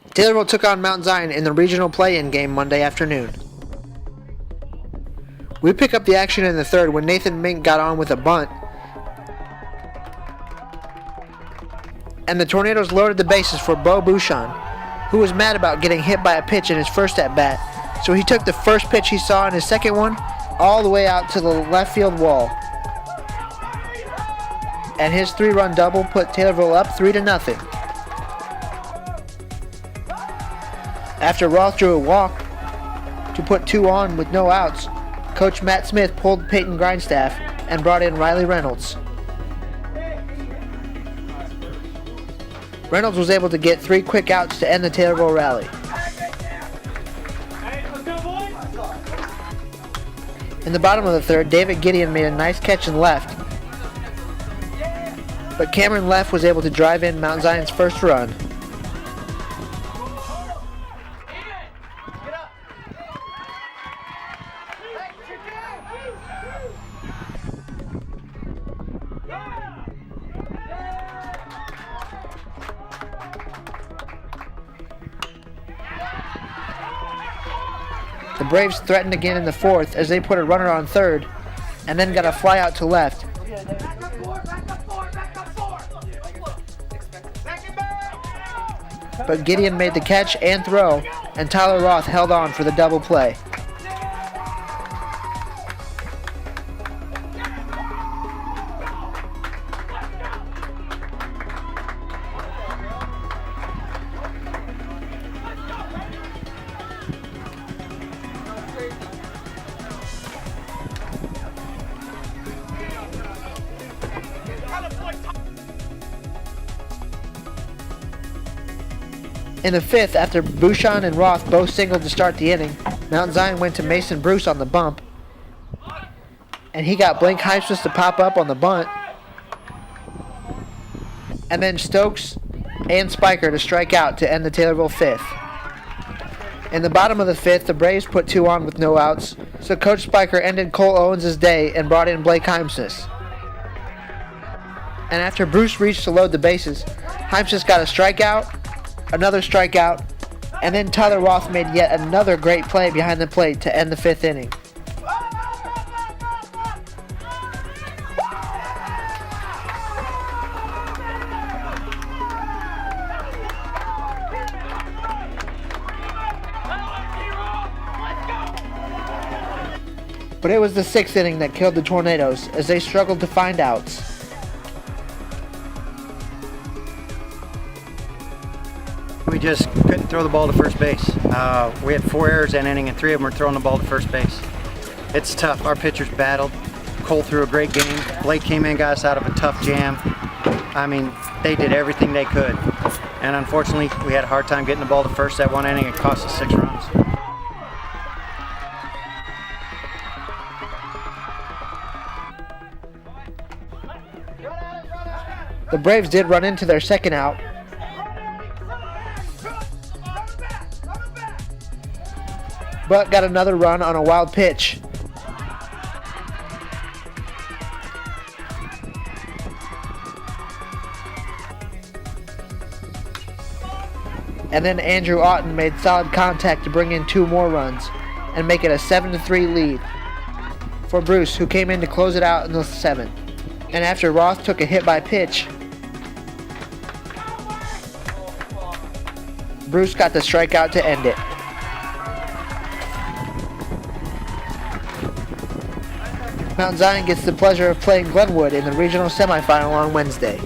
Taylorville took on Mount Zion in the regional play-in game Monday afternoon. We pick up the action in the third when Nathan Mink got on with a bunt, and the Tornadoes loaded the bases for Bo Bouchon, who was mad about getting hit by a pitch in his first at-bat, so he took the first pitch he saw in his second one all the way out to the left field wall. And his 3-run double put Taylorville up 3-0. After Roth drew a walk to put 2 on with no outs, Coach Matt Smith pulled Peyton Grindstaff and brought in Riley Reynolds. Reynolds was able to get 3 quick outs to end the Taylorville rally. In the bottom of the third, David Gideon made a nice catch in left, but Cameron Leff was able to drive in Mount Zion's first run. The Braves threatened again in the fourth as they put a runner on third and then got a fly out to left. But Gideon made the catch and throw, and Tyler Roth held on for the double play. In the fifth, after Bouchon and Roth both singled to start the inning, Mount Zion went to Mason Bruce on the bump, and he got Blake Heimsness to pop up on the bunt, and then Stokes and Spiker to strike out to end the Taylorville fifth. In the bottom of the fifth, the Braves put 2 on with no outs, so Coach Spiker ended Cole Owens' day and brought in Blake Heimsness. And after Bruce reached to load the bases, Heimsness got a strikeout, another strikeout, and then Tyler Roth made yet another great play behind the plate to end the fifth inning. But it was the sixth inning that killed the Tornadoes as they struggled to find outs. We just couldn't throw the ball to first base. We had 4 errors that inning and 3 of them were throwing the ball to first base. It's tough. Our pitchers battled. Cole threw a great game. Blake came in, got us out of a tough jam. I mean, they did everything they could. And unfortunately, we had a hard time getting the ball to first that one inning. It cost us 6 runs. The Braves did run into their second out, but got another run on a wild pitch. And then Andrew Otten made solid contact to bring in 2 more runs and make it a 7-3 lead for Bruce, who came in to close it out in the 7th. And after Roth took a hit by pitch, Bruce got the strikeout to end it. Mount Zion gets the pleasure of playing Glenwood in the regional semifinal on Wednesday.